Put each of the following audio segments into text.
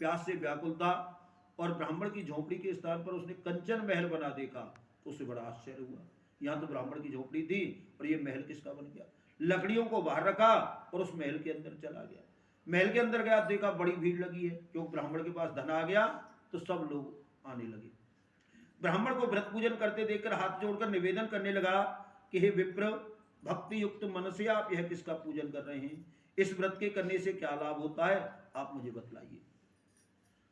प्यास से व्याकुल था और ब्राह्मण की झोपड़ी के स्थान पर उसने कंचन महल बना देखा तो उसे बड़ा आश्चर्य हुआ। यहाँ तो ब्राह्मण की झोपड़ी थी और ये महल किसका बन गया। लकड़ियों को बाहर रखा और उस महल के अंदर चला गया। महल के अंदर गया, देखा बड़ी भीड़ लगी है, क्योंकि ब्राह्मण के पास धन आ गया तो सब लोग आने लगे। ब्राह्मण को व्रत पूजन करते देखकर हाथ जोड़कर निवेदन करने लगा कि हे विप्र, भक्ति युक्त मन से आप यह किसका पूजन कर रहे हैं, इस व्रत के करने से क्या लाभ होता है, आप मुझे बतलाइए।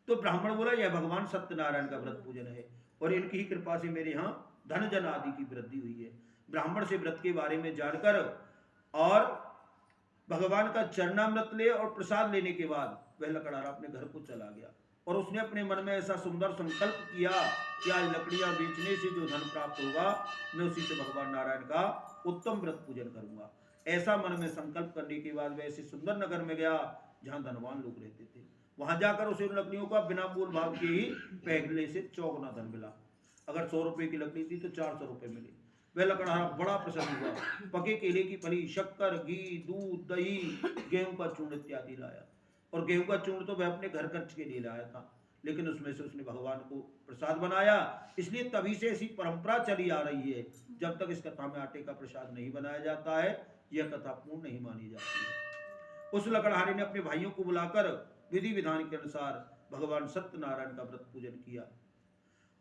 तो ब्राह्मण बोला, यह भगवान सत्यनारायण का व्रत पूजन है और इनकी ही कृपा से मेरे यहाँ धन जन आदि की वृद्धि हुई है। ब्राह्मण से व्रत के बारे में जानकर और भगवान का चरणामृत ले और प्रसाद लेने के बाद वह लकड़हारा अपने घर को चला गया और उसने अपने मन में ऐसा सुंदर संकल्प किया कि आज लकड़ियां बेचने से जो धन प्राप्त होगा मैं उसी से भगवान नारायण का उत्तम व्रत पूजन करूंगा। ऐसा मन में संकल्प करने के बाद वह ऐसे सुंदर नगर में गया जहां धनवान लोग रहते थे। वहां जाकर उसे उन लकड़ियों का बिना मूल भाव के ही पहले से चौगुना धन मिला। अगर 100 रुपए की लकड़ी थी तो 400 रुपए मिले। वह लकड़हारा बड़ा प्रसन्न हुआ, पके केले की फली, शक्कर, घी, दूध, दही, गेहूं का चूर्ण इत्यादि लाया। और गेहूं का चूर्ण तो वह अपने घर खर्च के लिए लाया था, लेकिन उसमें से उसने भगवान को प्रसाद बनाया। इसलिए तभी से ऐसी परंपरा चली आ रही है, जब तक इस कथा में आटे का प्रसाद नहीं बनाया जाता है यह कथा पूर्ण नहीं मानी जाती है। उस लकड़हारे ने अपने भाइयों को बुलाकर विधि विधान के अनुसार भगवान सत्यनारायण का व्रत पूजन किया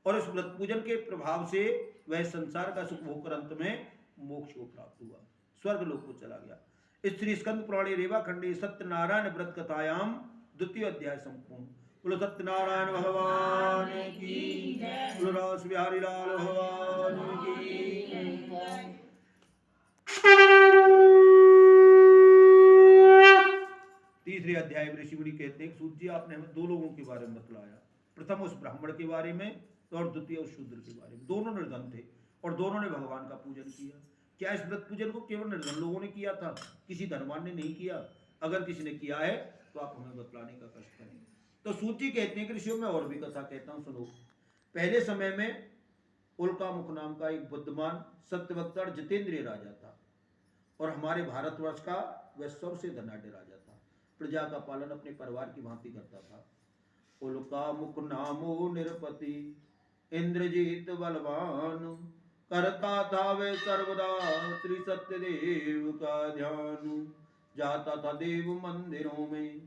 और इस व्रत पूजन के प्रभाव से वह संसार का सुख भोग कर अंत में मोक्ष को प्राप्त हुआ, स्वर्ग लोक को चला गया। इस श्री स्कंद पुराणे रेवा खंडे सत्यनारायण व्रत कथायाम द्वितीय अध्याय संपूर्ण। बोलो सत्यनारायण भगवान की जय, बोलो रास बिहारी लाल भगवान की जय। तीसरे अध्याय में ऋषि मुनि कहते हैं, सूत जी आपने हमें 2 लोगों के बारे में बतलाया, प्रथम उस ब्राह्मण के बारे में और द्वितीय उस शूद्र के बारे में। दोनों निर्धन थे और दोनों ने भगवान का पूजन किया। क्या इस व्रत पूजन को केवल निर्धन लोगों ने किया था, किसी धनवान ने नहीं किया? अगर किसी ने किया है तो आप हमें बतलाने का कष्ट करें। तो सूत जी कहते हैं कि ऋषियों में और भी कथा कहता हूं, सुनो। पहले समय में उल्कामुख नाम का एक बुद्धिमान सत्यवक्ता जितेंद्रिय राजा था और हमारे भारतवर्ष का वह सबसे धनाढ्य राजा था। प्रजा का पालन अपने परिवार की भांति करता था। उल्कामुख नामो निरपति इंद्रजीत बलवान, करता था वे सर्वदा श्री सत्यदेव का ध्यान। जाता था देव मंदिरों में,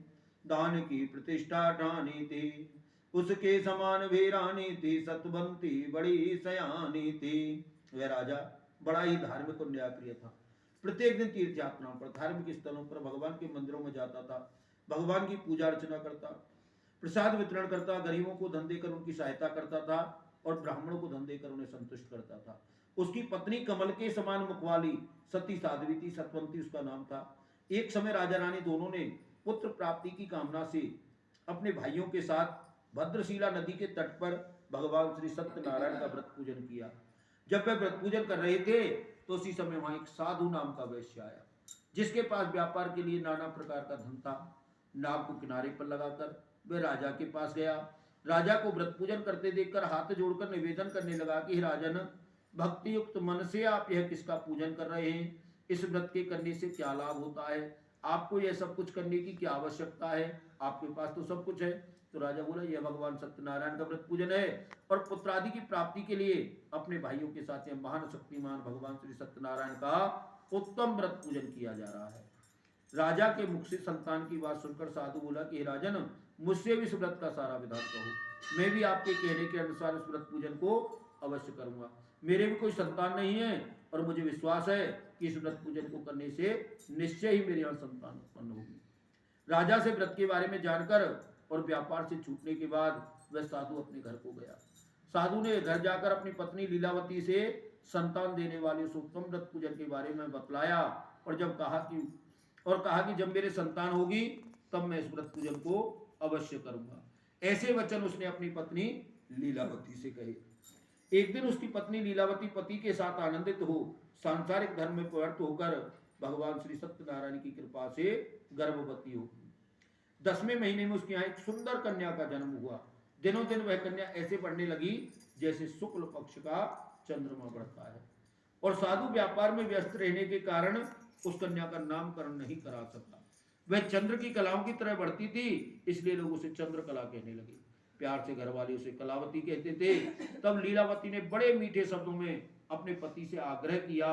दान की प्रतिष्ठा ठानी थी, उसके समान भी रानी थी, सतवंती बड़ी सयानी थी। वह राजा बड़ा ही धार्मिक और न्यायप्रिय था। प्रत्येक दिन तीर्थ यात्राओं पर, धार्मिक स्थलों पर भगवान के मंदिरों में जाता था, भगवान की पूजा अर्चना करता, प्रसाद वितरण करता, गरीबों को धन देकर उनकी सहायता करता था और ब्राह्मणों को धन देकर उन्हें संतुष्ट करता था। उसकी पत्नी कमल के समान मुखवाली सती साध्वी थी, सतवंती उसका नाम था। एक समय राजा रानी दोनों ने पुत्र प्राप्ति की कामना से अपने भाइयों के साथ भद्रशिला नदी के तट पर भगवान श्री सत्यनारायण का व्रत पूजन किया। जब वे व्रत पूजन कर रहे थे तो उसी समय वहां एक साधु नाम का वैश्य आया, जिसके पास व्यापार के लिए नाना प्रकार का धन था। नाव को किनारे पर लगाकर वह राजा के पास गया। राजा को व्रत पूजन करते देखकर हाथ जोड़कर निवेदन करने लगा कि राजन, भक्ति युक्त मन से आप यह किसका पूजन कर रहे हैं, इस व्रत के करने से क्या लाभ होता है, आपको यह सब कुछ करने की क्या आवश्यकता है, आपके पास तो सब कुछ है। तो राजा बोला, यह भगवान सत्यनारायण का व्रत पूजन है और पुत्रादि की प्राप्ति के लिए अपने भाइयों के साथ यह महान शक्तिमान भगवान श्री सत्यनारायण का उत्तम व्रत पूजन किया जा रहा है। राजा के मुख से संतान की बात सुनकर साधु बोला कि राजन, मुझसे भी इस व्रत का सारा विधान कहो, मैं भी आपके कहने के अनुसार इस व्रत पूजन को अवश्य करूंगा। मेरे भी कोई संतान नहीं है और मुझे विश्वास है कि इस व्रत पूजन को करने से निश्चय ही मेरे यहाँ संतान उत्पन्न होगी। राजा से व्रत के बारे में जानकर और व्यापार से छूटने के बाद वह साधु अपने घर को गया। साधु ने घर जाकर अपनी पत्नी लीलावती से संतान देने वाले उस उत्तम व्रत पूजन के बारे में बतलाया और कहा कि जब मेरे संतान होगी तब मैं इस व्रत पूजन को अवश्य करूंगा। ऐसे वचन उसने अपनी पत्नी लीलावती से कहे। एक दिन उसकी पत्नी लीलावती पति के साथ आनंदित हो सांसारिक धर्म में प्रवृत्त होकर भगवान श्री सत्यनारायण की कृपा से गर्भवती हो। 10वें महीने में उसके यहाँ एक सुंदर कन्या का जन्म हुआ। दिनों दिन वह कन्या ऐसे बढ़ने लगी जैसे शुक्ल पक्ष का चंद्रमा बढ़ता है और साधु व्यापार में व्यस्त रहने के कारण उस कन्या का नामकरण नहीं करा सका। वह चंद्र की कलाओं की तरह बढ़ती थी, इसलिए लोग उसे चंद्रकला कहने लगे। प्यार से घर वाले उसे कलावती कहते थे। तब लीलावती ने बड़े मीठे शब्दों में अपने पति से आग्रह किया,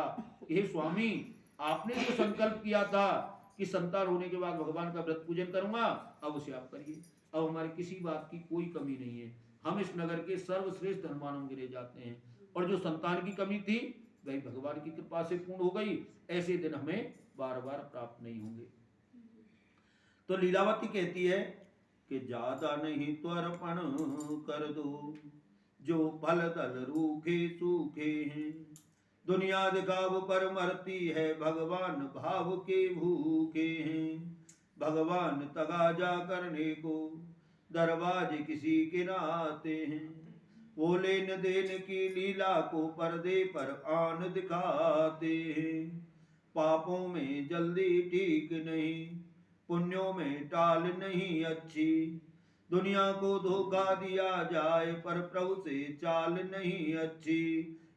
हे स्वामी, आपने जो संकल्प किया था कि संतान होने के बाद भगवान का व्रत पूजन करूंगा, अब उसे आप करिए। अब हमारी किसी बात की कोई कमी नहीं है, हम इस नगर के सर्वश्रेष्ठ धर्मानंद गिने जाते हैं, और जो संतान की कमी थी वही भगवान की कृपा से पूर्ण हो गई। ऐसे दिन हमें बार बार प्राप्त नहीं होंगे। तो लीलावती कहती है कि ज्यादा नहीं त्वरपण कर दो, जो फल दल रूखे सूखे हैं। दुनिया दिखाव पर मरती है, भगवान भाव के भूखे हैं। भगवान तगाजा करने को दरवाजे किसी के न आते हैं। वो लेन देन की लीला को पर्दे पर आन दिखाते हैं। पापों में जल्दी ठीक नहीं, पुण्यों में टाल नहीं अच्छी। दुनिया को धोखा दिया जाए, पर प्रभु से चाल नहीं अच्छी।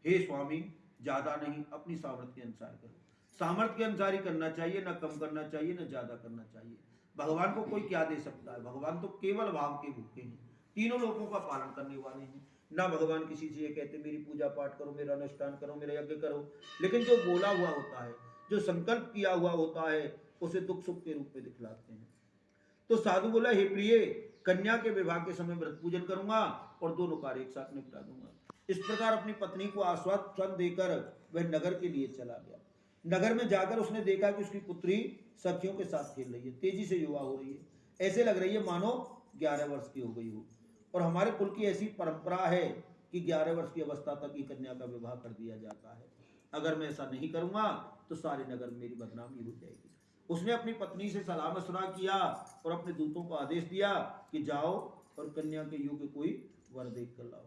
हे स्वामी, ज्यादा नहीं, अपनी सामर्थ्य के अनुसार करो। सामर्थ्य के अनुसार ही करना चाहिए, न कम करना चाहिए न ज्यादा करना चाहिए। भगवान को कोई क्या दे सकता है? भगवान तो केवल भाव के भूखे हैं, तीनों लोगों का पालन करने वाले हैं। ना भगवान किसी से ये कहते मेरी पूजा पाठ करो, मेरा अनुष्ठान करो, मेरा यज्ञ करो, लेकिन जो बोला हुआ होता है, जो संकल्प किया हुआ होता है, उसे दुख सुख के रूप में दिखलाते हैं। तो साधु बोला, हे प्रिय, कन्या के विवाह के समय व्रत पूजन करूंगा और दोनों कार्य एक साथ निपटा दूंगा। इस प्रकार अपनी पत्नी को आश्वासन देकर वह नगर के लिए चला गया। नगर में जाकर उसने देखा कि उसकी पुत्री सखियों के साथ खेल रही है, तेजी से युवा हो रही है, ऐसे लग रही है मानो 11 वर्ष की हो गई हो। और हमारे कुल की ऐसी परंपरा है कि 11 वर्ष की अवस्था तक ही कन्या का विवाह कर दिया जाता है। अगर मैं ऐसा नहीं करूंगा तो सारे नगर में मेरी बदनामी हो जाएगी। उसने अपनी पत्नी से सलाह मशवरा किया और अपने दूतों को आदेश दिया कि जाओ और कन्या के योग्य कोई वर देख कर लाओ।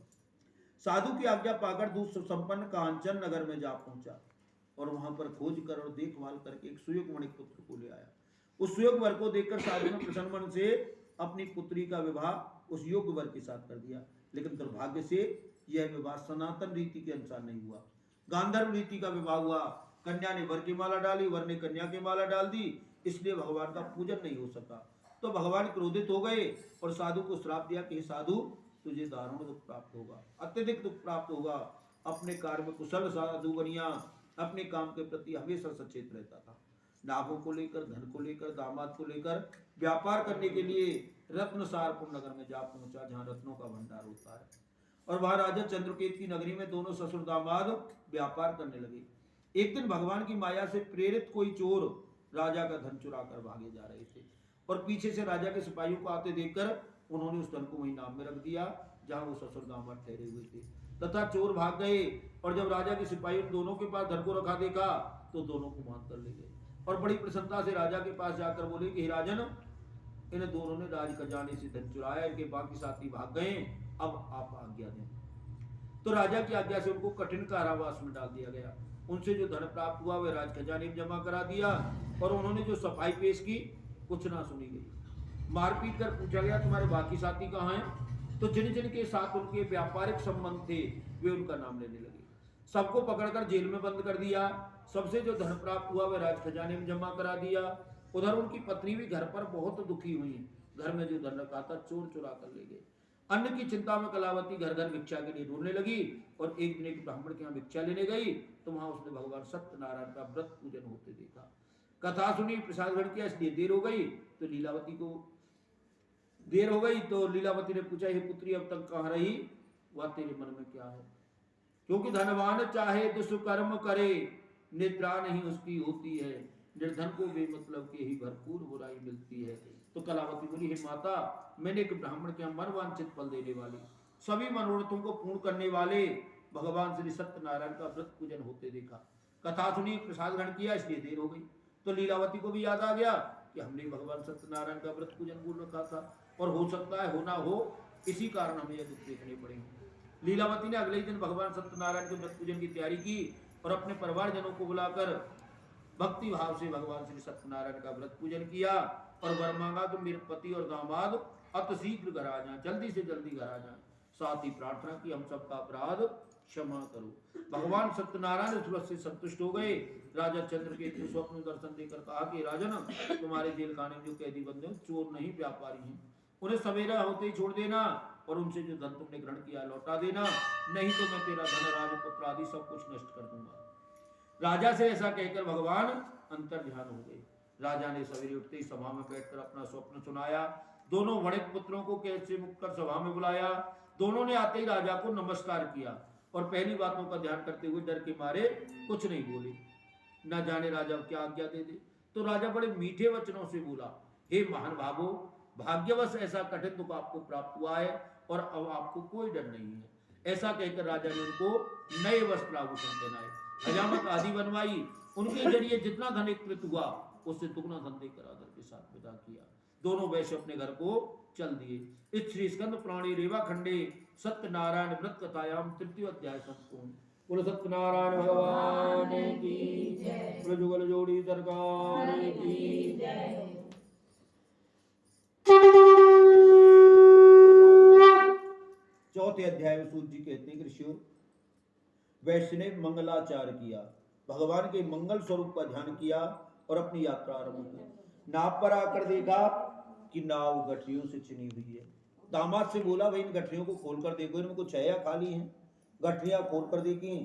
साधु की आज्ञा पाकर दूत संपन्न कांचन नगर में जा पहुंचा और वहां पर खोज कर और देखभाल करके एक सुयोग मणिक पुत्र को ले आया। उस सुयोग वर को देखकर साधु ने प्रसन्न मन से अपनी पुत्री का विवाह उस योग्य वर के साथ कर दिया। लेकिन दुर्भाग्य से यह विवाह सनातन रीति के अनुसार नहीं हुआ, गांधर्व रीति का विवाह हुआ। कन्या ने वर की माला डाली, वर ने कन्या की माला डाल दी, इसलिए भगवान का पूजन नहीं हो सका। तो भगवान क्रोधित हो गए और साधु को श्राप दिया कि साधु, तुझे दारुण दुख प्राप्त होगा, अत्यधिक दुख प्राप्त होगा। अपने कार्य में कुशल साधु बनिया, अपने काम के प्रति हमेशा सचेत रहता था। नाभों को लेकर, धन को लेकर, दामाद को लेकर व्यापार करने के लिए रत्नसारपुर नगर में जा पहुंचा, जहां रत्नों का भंडार होता है। और वहां राजा चंद्रकेत की नगरी में दोनों ससुर दामाद व्यापार करने लगे। एक दिन भगवान की माया से प्रेरित कोई चोर राजा का धन चुरा कर भागे जा रहे थे और पीछे से राजा के सिपाहियों को आते देखकर उन्होंने उस धन को वहीं नाम में रख दिया जहां वो ससुर दामाद ठहरे हुए थे, तथा चोर भाग गए। और जब राजा के सिपाहियों दोनों के पास धन को रखा देखा तो दोनों को बांध कर ले गए और बड़ी प्रसन्नता से राजा के पास जाकर बोले कि राजन, इन दोनों ने राज खजाने से धन चुराया, इनके बाकी साथी भाग गए, अब आप आज्ञा दें। तो राजा की आज्ञा से उनको कठिन कारावास में डाल दिया गया। उनसे जो धन प्राप्त हुआ वह राज खजाने में जमा करा दिया और उन्होंने जो सफाई पेश की कुछ ना सुनी गई। मारपीट कर पूछा गया तुम्हारे बाकी साथी कहाँ हैं? तो जिन जिन के साथ उनके व्यापारिक संबंध थे वे उनका नाम लेने लगे। सबको पकड़कर जेल में बंद कर दिया। सबसे जो धन प्राप्त हुआ वह राज खजाने में जमा करा दिया। उधर उनकी पत्नी भी घर पर बहुत दुखी हुई। घर में जो धन रखा था चोर चुरा कर ले गए। अन्न की चिंता में कलावती घर घर भिक्षा के लिए ढूंढने लगी और एक दिन एक ब्राह्मण के यहाँ भिक्षा लेने गई तो वहां उसने भगवान सत्यनारायण का व्रत पूजन होते देखा। कथा सुनी, प्रसाद ग्रहण किया, इसलिए देर हो गई। तो लीलावती ने पूछा, हे पुत्री, अब तक कहाँ रही? वह तेरे मन में क्या है? क्योंकि धनवान चाहे दुष्कर्म करे, निद्रा नहीं उसकी होती है। निर्धन को बेमतलब के ही भरपूर बुराई मिलती है। तो कलावती बोली, हे माता, मैंने एक ब्राह्मण के मन वांछित फल देने वाले, सभी मनोरथों को पूर्ण करने वाले भगवान श्री सत्यनारायण का व्रत पूजन होते देखा। कथा सुनी, प्रसाद ग्रहण किया, इसलिए देर हो गई। तो लीलावती को भी याद आ गया कि हमने भगवान सत्यनारायण का व्रत पूजन भूल रखा था और हो सकता है हो ना हो, इसी कारण हमें यह दुख देखने पड़ेंगे। लीलावती ने अगले दिन भगवान सत्यनारायण के व्रत पूजन की तैयारी की और अपने परिवारजनों को बुलाकर भक्ति भाव से भगवान श्री सत्यनारायण का व्रत पूजन किया और वर मांगा कि मेरे पति और दामाद अतिशीघ्र घर आ जाए, जल्दी से जल्दी घर आ जाए। साथ ही प्रार्थना की हम सबका अपराध क्षमा करो। भगवान सत्यनारायण इस व्रत से संतुष्ट हो गए। राजा चंद्रकेतु को स्वप्न दर्शन देकर कहा कि राजन, तुम्हारे जेल खाने में जो कैदी बंदे हैं चोर नहीं व्यापारी हैं, उन्हें सवेरा होते ही छोड़ देना और उनसे जो धन तुमने ग्रहण किया लौटा देना, नहीं तो मैं तेरा धन राजपुत्र आदि सब कुछ नष्ट कर दूंगा। राजा से ऐसा कहकर भगवान अंतर ध्यान हो गए। राजा ने सवेरे उठते ही सभा में बैठकर अपना स्वप्न सुनाया। दोनों वणिक पुत्रों को कैद से मुक्त कर सभा में बुलाया। दोनों ने आते ही राजा को नमस्कार किया और पहली बातों का ध्यान करते हुए डर के मारे कुछ नहीं बोले। न जाने राजा क्या आज्ञा दे दे। तो राजा बड़े मीठे वचनों से बोला, हे महान भागो, भाग्यवश ऐसा कठिन दुख आपको प्राप्त हुआ है और अब आपको कोई डर नहीं है। ऐसा कहकर राजा ने उनको नए वस्त्र आभूषण पहनाए, हजामत आदि बनवाई। उनके जरिए जितना धन एकत्रित हुआ उससे दुगना धन देकर आदर के साथ विदा किया। दोनों वैश्य अपने घर को चल दिए। इस श्री स्कंद पुराणे रेवा खंडे सत्यनारायण व्रत कथायाम तृतीय अध्याय संपूर्ण। बोलो सत्यनारायण भगवान की जय। बोलो जुगल जोड़ी सरकार की जय। चौथे अध्याय में सूत जी कहते हैं कि ऋषियों, वैश्य ने मंगलाचार किया, भगवान के मंगल स्वरूप का ध्यान किया और अपनी यात्रा आरंभ की। नाव पर आकर देखा कि नाव गठरियों से चिनी हुई है। दामाद से बोला, भाई इन गठरियों को खोलकर देखो, इनमें कुछ है या खाली है। गठरियां खोलकर देखी,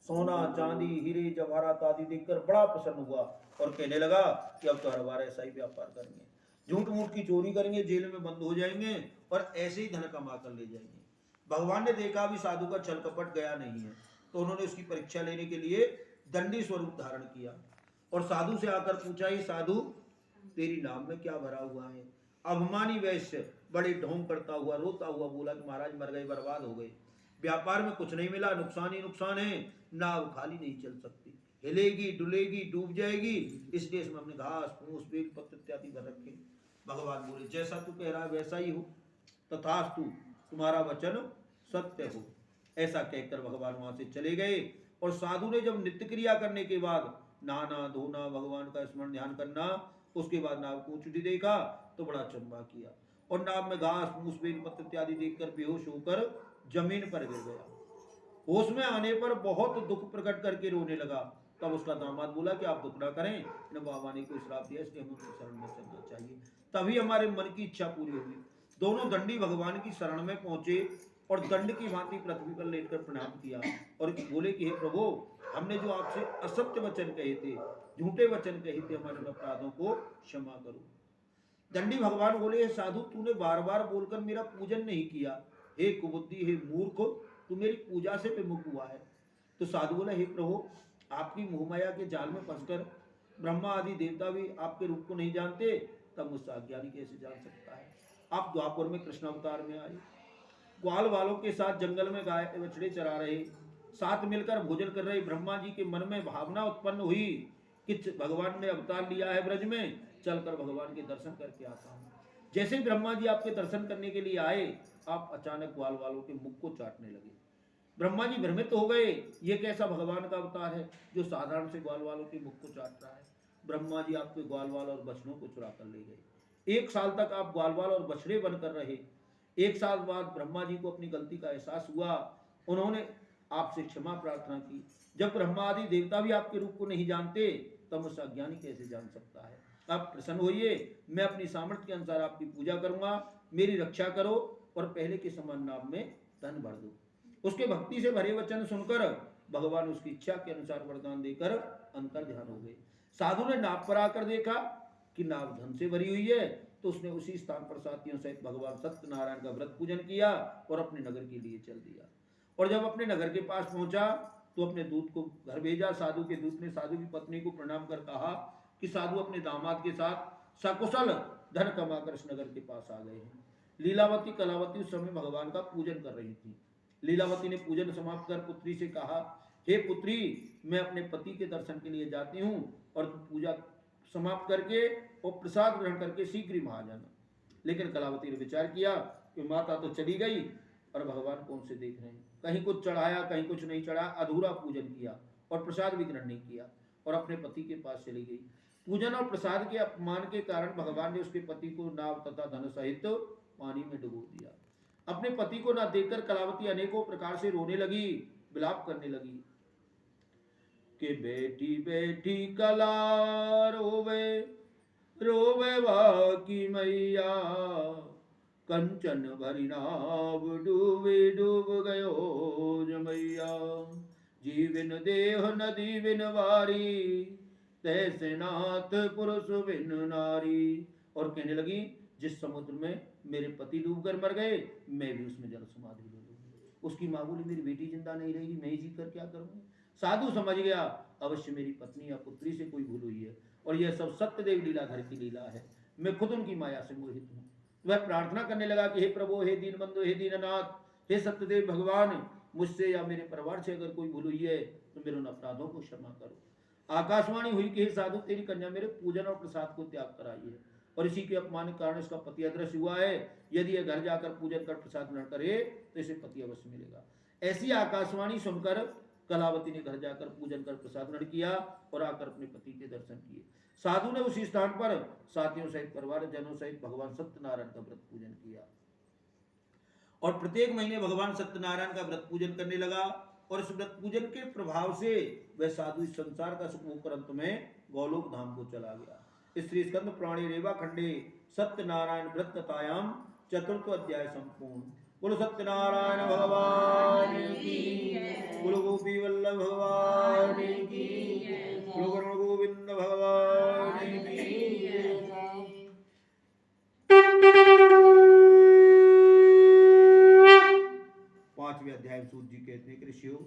सोना चांदी हीरे जवाहरात आदि देखकर बड़ा प्रसन्न हुआ और कहने लगा कि अब तो हर बार ऐसा ही व्यापार करेंगे, झूठ मूठ की चोरी करेंगे, जेल में बंद हो जाएंगे और ऐसे ही धन कमा कर ले जाएंगे। भगवान ने देखा अभी साधु का छल कपट गया नहीं है, तो उन्होंने उसकी परीक्षा लेने के लिए दंडी स्वरूप धारण किया और साधु से आकर पूछा, ही साधु तेरी नाम में क्या भरा हुआ है। अभिमानी वैश्य बड़े ढोंग करता हुआ रोता हुआ बोला कि महाराज मर गए, बर्बाद हो गए, व्यापार में कुछ नहीं मिला, नुकसान ही नुकसान है, नाव खाली नहीं चल सकती, हिलेगी डुलेगी डूब जाएगी, इसलिए इसमें हमने घास फूस बेल पत्र इत्यादि भर रखे। भगवान बोले, जैसा तू कह रहा है वैसा ही हो, तथास्तु, तुम्हारा वचन सत्य हो। ऐसा कहकर भगवान वहां से चले गए और साधु ने जब नित्य क्रिया करने के बाद नहाना धोना, भगवान का स्मरण ध्यान करना, उसके बाद नाव को ऊंची देखा तो बड़ा चंबा किया और नाव में घास फूस बेल पत्र इत्यादि देखकर बेहोश होकर जमीन पर गिर गया। होश में आने पर बहुत दुख प्रकट करके रोने लगा। तब उसका दामाद बोला कि आप दुख ना करें, न बाबा ने कोई श्राप दिया, इसलिए हमें शरण में चलना चाहिए, तभी हमारे मन की इच्छा पूरी होगी। दोनों दंडी भगवान की शरण में पहुंचे और दंड की भांति पृथ्वी पर लेटकर प्रणाम किया और बोले कि हे प्रभु, हमने जो आपसे असत्य वचन कहे थे, झूठे वचन कहे थे, हमारे अपराधों को क्षमा करो। दंडी भगवान बोले, हे साधु, तूने बार बार बोलकर मेरा पूजन नहीं किया, हे कुबुद्धि, हे मूर्ख, तू मेरी पूजा से विमुख हुआ है। तो साधु बोला, हे प्रभु, आपकी मोहमाया के जाल में फंसकर ब्रह्मा आदि देवता भी आपके रूप को नहीं जानते, तब मुझसे अज्ञानी कैसे जान सकता है। आप द्वापर में कृष्ण अवतार में आए, ग्वाल वालों के साथ जंगल में गाय बछड़े चरा रहे, साथ मिलकर भोजन कर रहे ब्रह्मा जी के मन में भावना उत्पन्न हुई कि भगवान ने अवतार लिया है ब्रज में, चलकर भगवान के दर्शन करके आता हूँ। जैसे ब्रह्मा जी आपके दर्शन करने के लिए आए, आप अचानक ग्वाल वालों के मुख को चाटने लगे। ब्रह्मा जी भ्रमित हो गए, ये कैसा भगवान का अवतार है जो साधारण से ग्वाल वालों के मुख को चाट रहा है। ब्रह्मा जी आपके ग्वाल वाल और बछड़ों को चुरा कर ले गए। 1 साल तक आप ग्वाल वाल और बछड़े बनकर रहे। 1 साल बाद ब्रह्मा जी को अपनी गलती का एहसास हुआ, उन्होंने आपसे क्षमा प्रार्थना की। जब ब्रह्मा आदि देवता भी आपके रूप को नहीं जानते, तब मुझसे अज्ञानी कैसे जान सकता है। आप प्रसन्न होइए, मैं अपनी सामर्थ्य के अनुसार आपकी पूजा करूंगा, मेरी रक्षा करो और पहले के समान नाम में धन भर दो। उसके भक्ति से भरे वचन सुनकर भगवान उसकी इच्छा के अनुसार वरदान देकर अंतर ध्यान हो गए। साधु ने नाव पर आकर देखा कि नाव धन से भरी हुई है, तो उसने उसी स्थान पर साथियों सहित भगवान सत्यनारायण का व्रत पूजन किया और अपने नगर के लिए चल दिया। और जब अपने नगर के पास पहुंचा तो अपने दूत को घर भेजा। साधु के दूत ने साधु की पत्नी को प्रणाम कर कहा कि साधु अपने दामाद के साथ सकुशल धन कमाकर इस नगर के पास आ गए हैं। लीलावती कलावती उस समय भगवान का पूजन कर रही थी। लीलावती ने पूजन समाप्त कर पुत्री से कहा, हे पुत्री, मैं अपने पति के दर्शन के लिए जाती हूँ और तू पूजा समाप्त करके और प्रसाद ग्रहण करके शीघ्र ही वहां जाना। लेकिन कलावती ने विचार किया कि माता तो चली गई और भगवान कौन से देख रहे हैं, कहीं कुछ चढ़ाया कहीं कुछ नहीं चढ़ाया, अधूरा पूजन किया और प्रसाद भी ग्रहण नहीं किया और अपने पति के पास चली गई। पूजन और प्रसाद के अपमान के कारण भगवान ने उसके पति को नाव तथा धन सहित पानी में डुबो दिया। अपने पति को न देखकर कलावती अनेकों प्रकार से रोने लगी, विलाप करने लगी कि बेटी बेटी कला रोवे रोवे बाकी मैया, कंचन भरी नाव डूबे डूब गयो जमैया, जीवन देह नदी बिन वारी, तैसे नाथ पुरुष बिन नारी। और कहने लगी जिस समुद्र में मेरे पति डूबकर मर गए, मैं भी उसमें जल समाधि ले लूंगी। उसकी माँ बोली मेरी बेटी जिंदा नहीं रहेगी, मैं ही जी कर क्या करूंगी। साधु समझ गया अवश्य मेरी पत्नी या पुत्री से कोई भूल हुई है, और यह सब सत्यदेव लीलाधर की लीला है, मैं खुद उनकी माया से मोहित हूँ। वह प्रार्थना करने लगा कि हे प्रभु, हे दीनबंधु, हे दीननाथ, हे सत्यदेव भगवान, मुझसे या मेरे परिवार से अगर कोई भूल हुई है तो मेरे उन अपराधों को क्षमा करो। आकाशवाणी हुई कि हे साधु, तेरी कन्या मेरे पूजन और प्रसाद को त्याग कर आई है, और इसी के अपमान के कारण इसका पति अदृश्य हुआ है। यदि यह घर जाकर पूजन कर प्रसाद ग्रहण करे तो इसे पति अवश्य मिलेगा। ऐसी आकाशवाणी सुनकर कलावती ने घर जाकर पूजन कर प्रसाद ग्रहण किया और आकर अपने पति के दर्शन किए। साधु ने उसी स्थान पर साथियों सहित परिवार जनों सहित भगवान सत्यनारायण का व्रत पूजन किया, और प्रत्येक महीने भगवान सत्यनारायण का व्रत पूजन करने लगा। और इस व्रत पूजन के प्रभाव से वह साधु इस संसार का सुख भोग अंत में गौलोक धाम को चला गया। इस श्री स्कंद पुराणे रेवा खंडे सत्यनारायण व्रत कथायाम चतुर्थ अध्याय संपूर्ण। बोलो सत्यनारायण भगवान की, बोलो गोपी वल्लभ भगवान की, बोलो गरुड़ गोविंद भगवान की। पांचवें अध्याय में सूत जी कहते हैं कि ऋषियों,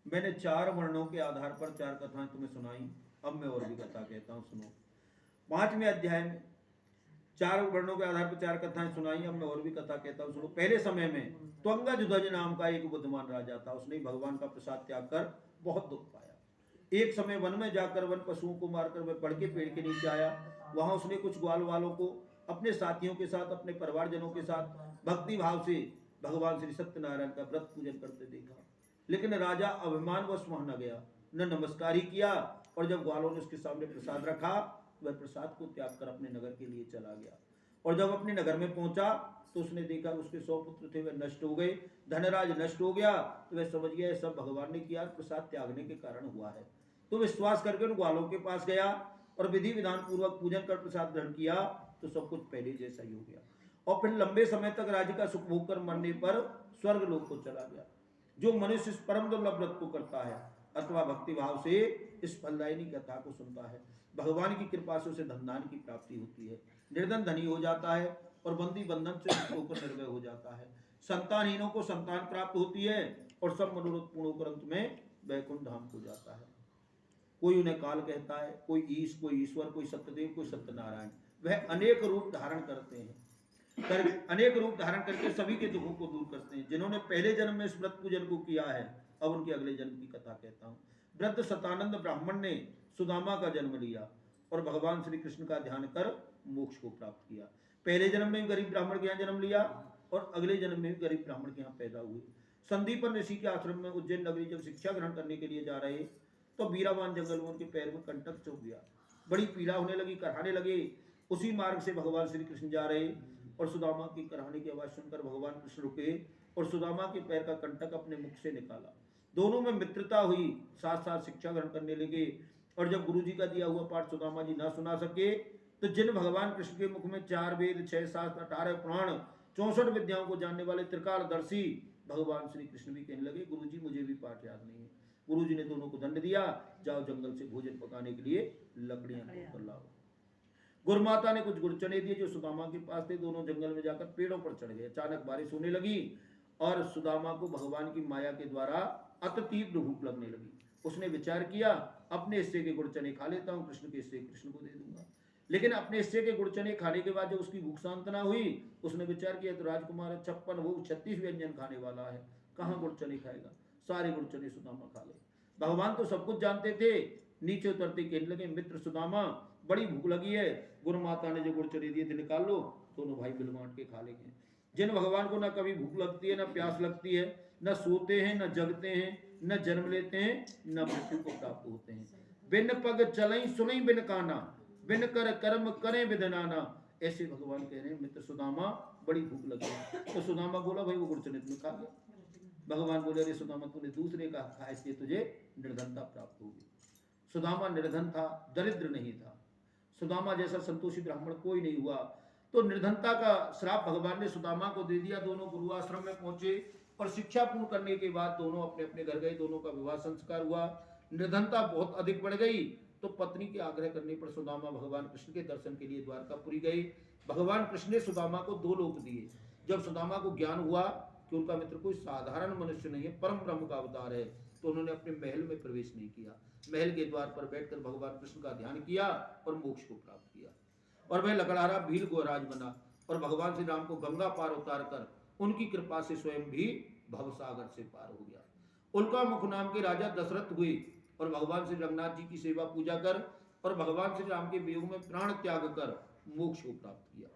मैंने 4 वर्णों के आधार पर 4 कथाएं तुम्हें सुनाई, अब मैं और भी कथा कहता हूं, सुनो। 5वें अध्याय में 4 वर्णों के आधार पर 4 कथाएं सुनाई, अब मैं और भी कथा कहता हूं, सुनो। पहले समय में त्वंगध्वज नाम का एक बुद्धिमान राजा था। उसने भगवान का प्रसाद त्याग कर बहुत दुख पाया। एक समय वन में जाकर वन पशुओं को मारकर वह बढ़ के पेड़ के नीचे आया। वहां उसने कुछ ग्वाल वालों को अपने साथियों के साथ, अपने परिवारजनों के साथ भक्ति भाव से भगवान श्री सत्यनारायण का व्रत पूजन करते देखा। लेकिन राजा अभिमानवश वहां न गया, न नमस्कार ही किया, और जब ग्वालों ने उसके सामने प्रसाद रखा, वह प्रसाद को त्याग कर अपने नगर के लिए चला गया। और जब अपने नगर में पहुंचा तो उसने देखा उसके 100 पुत्र थे, वे नष्ट हो गए, धनराज नष्ट हो गया। तो वह समझ गया सब भगवान ने किया, प्रसाद त्यागने के कारण हुआ है। तो विश्वास करके उन ग्वालों के पास गया और विधि विधान पूर्वक पूजन कर प्रसाद ग्रहण किया, तो सब कुछ पहले जैसा ही हो गया। और फिर लंबे समय तक राज्य का सुख भोग कर मरने पर स्वर्ग लोक को चला गया। जो मनुष्य इस परम दुर्लभ व्रत को करता है अथवा भक्ति भाव से इस फलदायिनी कथा को सुनता है, भगवान की कृपा से उसे धन की प्राप्ति होती है, निर्धन धनी हो जाता है, और बंदी बंधन से मुक्त होकर निर्भय हो जाता है। संतानहीनों को संतान प्राप्त होती है, और सब मनोरथ पूर्ण होकर अंत में वैकुंठ धाम को जाता है। कोई उन्हें काल कहता है, कोई ईश, कोई ईश्वर, कोई सत्यदेव, कोई सत्यनारायण। वह अनेक रूप धारण करते हैं, अनेक रूप धारण करके सभी के दुखों को दूर करते हैं। जिन्होंने पहले जन्म में इस व्रत पूजन को किया है, अब उनके अगले जन्म की कथा कहता हूँ। वृद्ध सतानंद ब्राह्मण ने सुदामा का जन्म लिया और भगवान श्री कृष्ण का ध्यान कर मोक्ष को प्राप्त किया। पहले जन्म में गरीब ब्राह्मण के यहाँ जन्म लिया और अगले जन्म में भी गरीब ब्राह्मण के यहाँ पैदा हुए। संदीपन ऋषि के आश्रम में उज्जैन नगरी जब शिक्षा ग्रहण करने के लिए जा रहे तो बीरावान जंगल में उनके पैर में कंटक चुभ गया, बड़ी पीड़ा होने लगी, कराहने लगे। उसी मार्ग से भगवान श्री कृष्ण जा रहे और सुदामा की कराहने की आवाज सुनकर भगवान कृष्ण रुके और सुदामा के पैर का कंटक अपने मुख से निकाला। दोनों में मित्रता हुई, साथ साथ शिक्षा ग्रहण करने लगे। और जब गुरु जी का दिया हुआ पाठ सुदामा जी ना सुना सके तो जिन भगवान कृष्ण के मुख में 4 वेद, 6 शास्त्र, 18 पुराण, 64 विद्याओं को जानने वाले त्रिकालदर्शी भगवान श्री कृष्ण भी कहने लगे, गुरु जी मुझे भी पाठ याद नहीं है। गुरु जी ने दोनों को दंड दिया, जाओ जंगल से भोजन पकाने के लिए लकड़ियां तोड़ लाओ। गुरुमाता ने कुछ गुड़ चने दिए जो सुदामा के पास थे। दोनों जंगल में जाकर पेड़ों पर चढ़ गए। अचानक बारिश होने लगी और सुदामा को भगवान की माया के द्वारा अति तीव्र भूख लगने लगी। उसने विचार किया, अपने हिस्से के गुड़ चने खा लेता हूँ, कृष्ण के हिस्से कृष्ण को दे दूंगा। लेकिन अपने हिस्से के गुड़ चने खाने के बाद जब उसकी भूख शांत ना हुई, उसने विचार किया तो राजकुमार 56 भोग 36 व्यंजन खाने वाला है, कहाँ गुड़ चने खाएगा। सारे गुड़ चने सुदामा खा ले। भगवान तो सब कुछ जानते थे। नीचे उतरते कहने लगे, मित्र सुदामा बड़ी भूख लगी है, गुरु माता ने जो गुड़ चने दिए थे निकाल लो, दोनों भाई मिल बांट के खा लेंगे। जिन भगवान को न कभी भूख लगती है, न प्यास लगती है, न सोते हैं, न जगते हैं, न जन्म लेते हैं, न मृत्यु को प्राप्त होते हैं। बिन पग चलई सुनई बिन काना, बिन कर कर्म करें विधनाना, ऐसे भगवान कह रहे हैं मित्र सुदामा बड़ी भूख लगी। तो सुदामा बोला भाई वो गुड़चनित में खा गया। भगवान बोले अरे सुदामा तूने दूसरे का खा इसलिए तुझे निर्धनता प्राप्त होगी। सुदामा निर्धन था, दरिद्र नहीं था। सुदामा जैसा संतोषी ब्राह्मण कोई नहीं हुआ। तो निर्धनता का श्राप भगवान ने सुदामा को दे दिया। दोनों गुरु आश्रम में पहुंचे और शिक्षा पूर्ण करने के बाद दोनों अपने अपने घर गए। दोनों का विवाह संस्कार हुआ। निर्धनता बहुत अधिक बढ़ गई तो पत्नी के आग्रह करने पर सुदामा भगवान कृष्ण के दर्शन के लिए द्वारकापुरी गए। भगवान कृष्ण ने सुदामा को 2 लोक दिए। जब सुदामा को ज्ञान हुआ कि उनका मित्र कोई साधारण मनुष्य नहीं है, परम ब्रह्म का अवतार है, तो उन्होंने अपने महल में प्रवेश नहीं किया। महल के द्वार पर बैठकर भगवान कृष्ण का ध्यान किया और मोक्ष को प्राप्त किया। और वह लकड़हारा भील गोराज बना और भगवान श्री राम को गंगा पार उतार कर उनकी कृपा से स्वयं भी भवसागर से पार हो गया। उल्का मुख नाम के राजा दशरथ हुए और भगवान श्री रंगनाथ जी की सेवा पूजा कर और भगवान श्री राम के वियोग में प्राण त्याग कर मोक्ष को प्राप्त किया।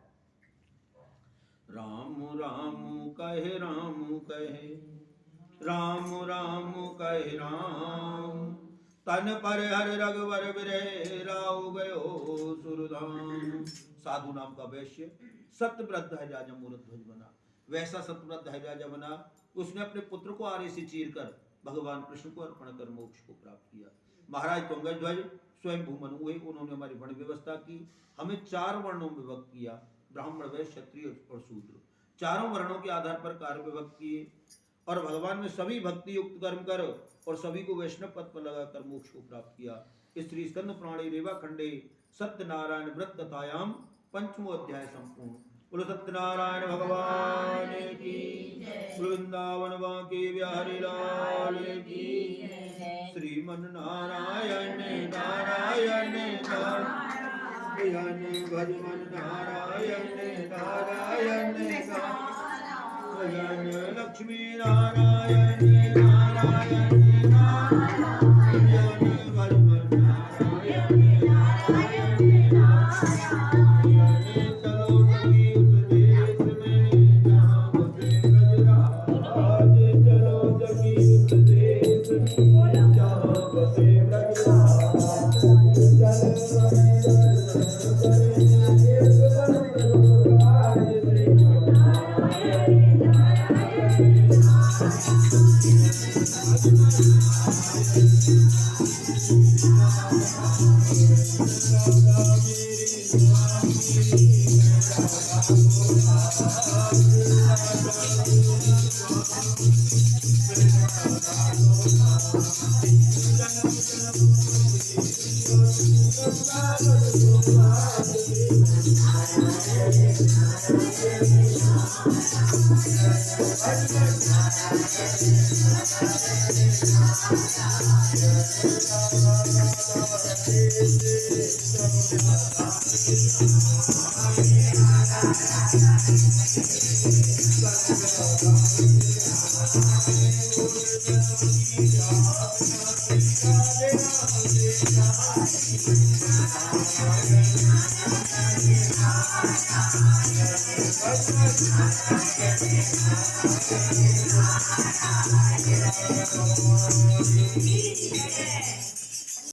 राम राम कहे राम कहे, राम राम कहे राम, तन पर हर रघुवर विरह राव गयो सुरधाम। साधु नाम का वैश्य सत्यव्रत है राजा मूर्ध्वज बना। वैसा सत्यव्रत है राजा बना, उसने अपने पुत्र को आरे से चीर कर भगवान कृष्ण को अर्पण कर मोक्ष को प्राप्त किया। महाराज तुंगध्वज स्वयं भूमन हुए, उन्होंने हमारी वर्ण व्यवस्था की, हमें 4 वर्णों में विभक्त किया, ब्राह्मण वैश्य क्षत्रिय और शूद्र। चारों वर्णों के आधार पर कार्य विभक्त किए और भगवान में सभी भक्ति युक्त कर्म कर और सभी को वैष्णव पद पर लगाकर मोक्ष को प्राप्त किया। श्री स्कंद पुराणे रेवा खंडे सत्यनारायण व्रत कथायाम 5वां अध्याय संपूर्ण। बोलो सत्यनारायण भगवान की, वृंदावन बांके बिहारी लाल की। श्रीमन नारायण नारायण नारायण भजमन नारायण नारायण नारायण लक्ष्मी नारायण नारायण नारायण भजमन नारायण नारायण